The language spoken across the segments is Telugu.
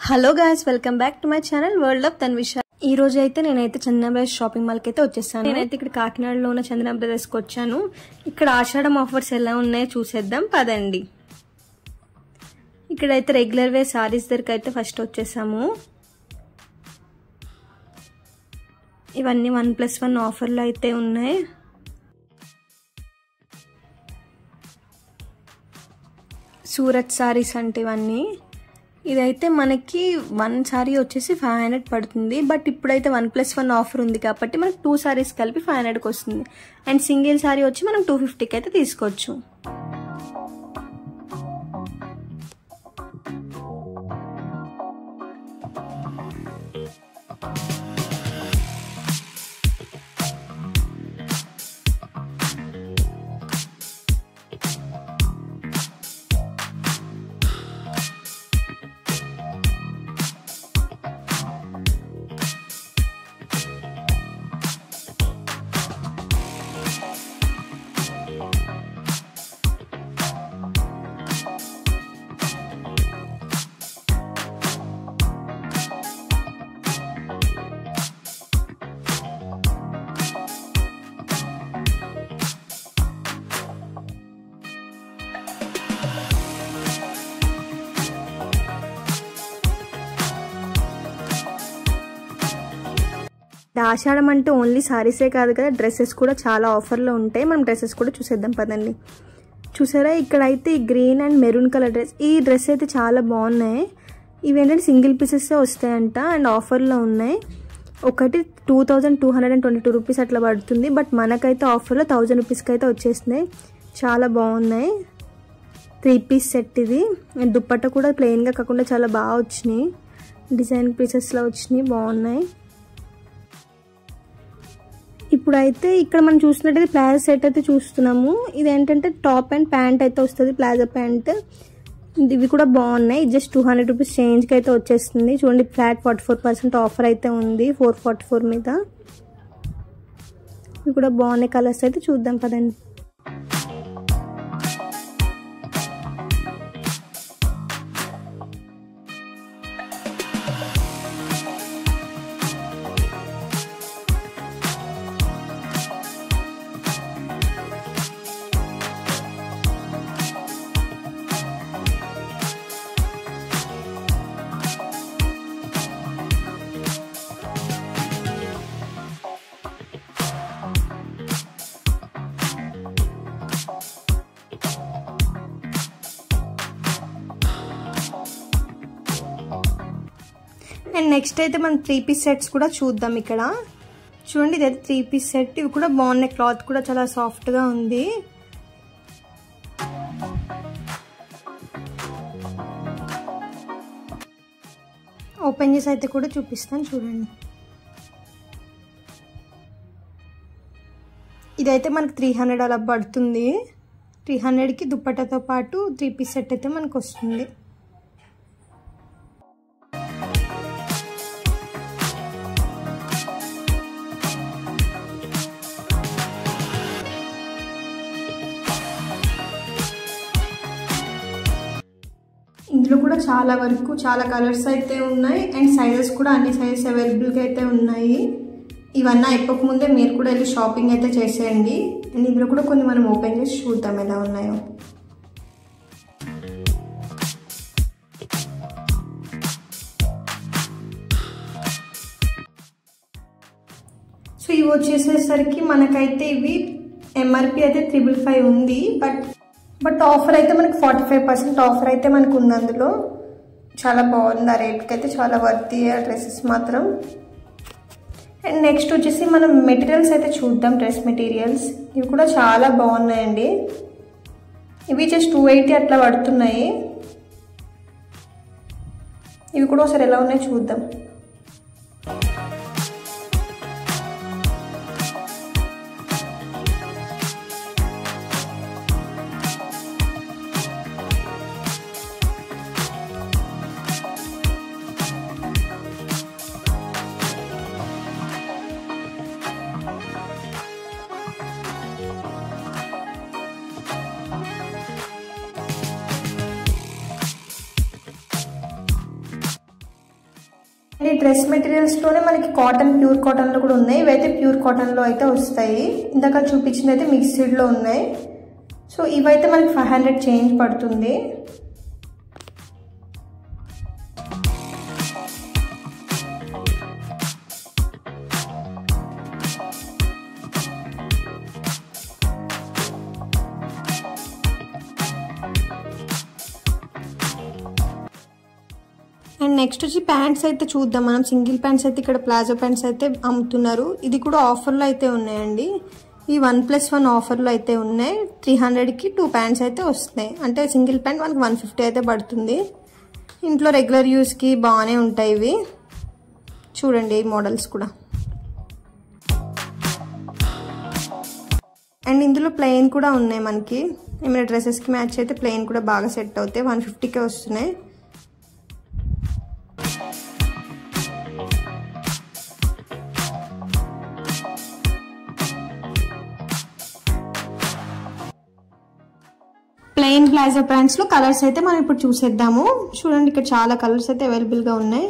Hello guys, welcome back to my channel world of Tanvisha. ఈ రోజు అయితే నేనైతే చందన బ్రదర్స్ షాపింగ్ మాల్ కి అయితే వచ్చేసాను. నేనైతే ఇక్కడ కాకినాడలో ఉన్న చందన బ్రదర్స్ కి వచ్చాను. ఇక్కడ ఆషాఢం ఆఫర్స్ ఎలా ఉన్నాయో చూసేద్దాం పదండి. ఇక్కడైతే రెగ్యులర్ వేర్ సారీస్ దగ్గరికి అయితే ఫస్ట్ వచ్చేసాము. ఇవన్నీ 1+1 ఆఫర్లు అయితే ఉన్నాయి. సూరత్ సారీస్ అంటే ఇవన్నీ. ఇదైతే మనకి 1 సారీ వచ్చేసి 500 పడుతుంది. బట్ ఇప్పుడైతే 1+1 ఆఫర్ ఉంది కాబట్టి మనకి 2 సారీస్ కలిపి 500కి వస్తుంది. అండ్ సింగిల్ సారీ వచ్చి మనం 250కి అయితే తీసుకోవచ్చు. ఆషాఢం అంటే ఓన్లీ సారీసే కాదు కదా, డ్రెస్సెస్ కూడా చాలా ఆఫర్లో ఉంటాయి. మనం డ్రెస్సెస్ కూడా చూసేద్దాం పదండి. చూసారా, ఇక్కడైతే ఈ గ్రీన్ అండ్ మెరూన్ కలర్ ఈ డ్రెస్ అయితే చాలా బాగున్నాయి. ఇవి ఏంటంటే సింగిల్ పీసెస్ వస్తాయంట అండ్ ఆఫర్లో ఉన్నాయి. ఒకటి 2222 రూపీస్ అట్లా పడుతుంది. బట్ మనకైతే ఆఫర్లో 1000 రూపీస్కి అయితే వచ్చేసినాయి. చాలా బాగున్నాయి. 3 పీస్ సెట్ ఇది. అండ్ దుప్పట్ట కూడా ప్లెయిన్గా కాకుండా చాలా బాగా వచ్చినాయి. డిజైన్ పీసెస్లో వచ్చినాయి, బాగున్నాయి. ఇప్పుడైతే ఇక్కడ మనం చూసినట్టయితే ప్లాజో సెట్ అయితే చూస్తున్నాము. ఇది ఏంటంటే టాప్ అండ్ ప్యాంట్ అయితే వస్తుంది, ప్లాజో ప్యాంట్. ఇవి కూడా బాగున్నాయి. జస్ట్ 200 రూపీస్ చేంజ్కి అయితే వచ్చేస్తుంది. చూడండి, ఫ్లాట్ 44% ఆఫర్ అయితే ఉంది 444 మీద. ఇవి కూడా బాగున్నాయి. కలర్స్ అయితే చూద్దాం పదండి. అండ్ నెక్స్ట్ అయితే మనం 3 పీస్ సెట్స్ కూడా చూద్దాం. ఇక్కడ చూడండి, ఇదైతే 3 పీస్ సెట్. ఇవి కూడా బాగున్నాయి. క్లాత్ కూడా చాలా సాఫ్ట్గా ఉంది. ఓపెన్ చేసి అయితే కూడా చూపిస్తాను చూడండి. ఇదైతే మనకు 300 అలా పడుతుంది. 300కి దుప్పట్టతో పాటు 3 పీస్ సెట్ అయితే మనకు వస్తుంది. ఇందులో కూడా చాలా వరకు చాలా కలర్స్ అయితే ఉన్నాయి. అండ్ సైజెస్ కూడా అన్ని సైజెస్ అవైలబుల్గా అయితే ఉన్నాయి. ఇవన్నీ అయిపోక ముందే మీరు కూడా వెళ్ళి షాపింగ్ అయితే చేసేయండి. అండ్ ఇందులో కూడా కొన్ని మనం ఓపెన్ చేసి చూద్దాం ఎలా ఉన్నాయో. సో ఇవి వచ్చేసేసరికి మనకైతే ఇవి ఎంఆర్పి అయితే 555 ఉంది. బట్ ఆఫర్ అయితే మనకి 45% ఆఫర్ అయితే మనకు ఉంది. అందులో చాలా బాగుంది. ఆ రేట్కి అయితే చాలా వర్తీ ఆ డ్రెస్సెస్ మాత్రం. అండ్ నెక్స్ట్ వచ్చేసి మనం మెటీరియల్స్ అయితే చూద్దాం. డ్రెస్ మెటీరియల్స్ ఇవి కూడా చాలా బాగున్నాయండి. ఇవి జస్ట్ 280 అట్లా పడుతున్నాయి. ఇవి కూడా ఒకసారి ఎలా ఉన్నాయో చూద్దాం. ఈ డ్రెస్ మెటీరియల్స్లోనే మనకి కాటన్, ప్యూర్ కాటన్లో కూడా ఉన్నాయి. ఇవైతే ప్యూర్ కాటన్లో అయితే వస్తాయి. ఇందాక చూపించింది అయితే మిక్స్డ్లో ఉన్నాయి. సో ఇవైతే మనకి 500 చేంజ్ పడుతుంది. అండ్ నెక్స్ట్ వచ్చి ప్యాంట్స్ అయితే చూద్దాం మనం. సింగిల్ ప్యాంట్స్ అయితే ఇక్కడ ప్లాజో ప్యాంట్స్ అయితే అమ్ముతున్నారు. ఇది కూడా ఆఫర్లో అయితే ఉన్నాయండి. ఈ 1+1 ఆఫర్లో అయితే ఉన్నాయి. 300కి 2 ప్యాంట్స్ అయితే వస్తున్నాయి. అంటే సింగిల్ ప్యాంట్ మనకి 150 అయితే పడుతుంది. ఇంట్లో రెగ్యులర్ యూస్కి బాగానే ఉంటాయి ఇవి. చూడండి ఈ మోడల్స్ కూడా. అండ్ ఇందులో ప్లెయిన్ కూడా ఉన్నాయి మనకి. ఏమైనా డ్రెస్సెస్కి మ్యాచ్ అయితే ప్లెయిన్ కూడా బాగా సెట్ అవుతాయి. 150కే వస్తున్నాయి. ప్లెయిన్ ప్లాజో ప్యాంట్స్లో కలర్స్ అయితే మనం ఇప్పుడు చూసేద్దాము. చూడండి ఇక్కడ చాలా కలర్స్ అయితే అవైలబుల్గా ఉన్నాయి.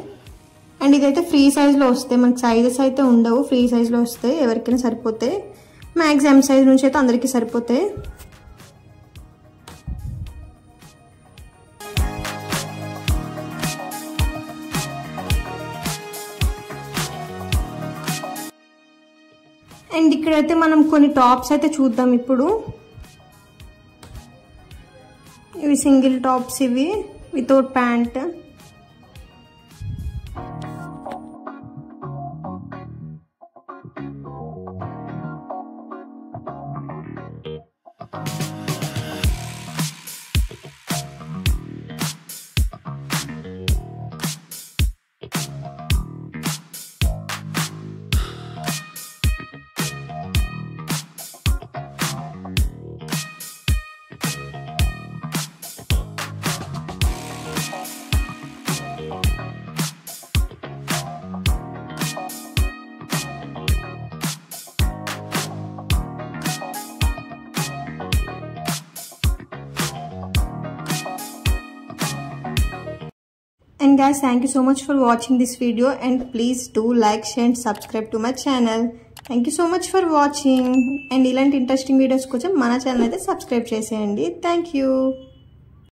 అండ్ ఇదైతే ఫ్రీ సైజ్లో వస్తాయి. మనకి సైజెస్ అయితే ఉండవు, ఫ్రీ సైజ్లో వస్తాయి. ఎవరికైనా సరిపోతాయి. మ్యాక్స్ M సైజ్ నుంచి అయితే అందరికీ సరిపోతాయి. అండ్ ఇక్కడైతే మనం కొన్ని టాప్స్ అయితే చూద్దాం ఇప్పుడు. ఇవి సింగిల్ టాప్స్, ఇవి without pant. And guys, thank you so much for watching this video, and please do like, share and subscribe to my channel. Thank you so much for watching. And ilanti interesting videos kosam mana channel aithe subscribe cheseyandi. Thank you.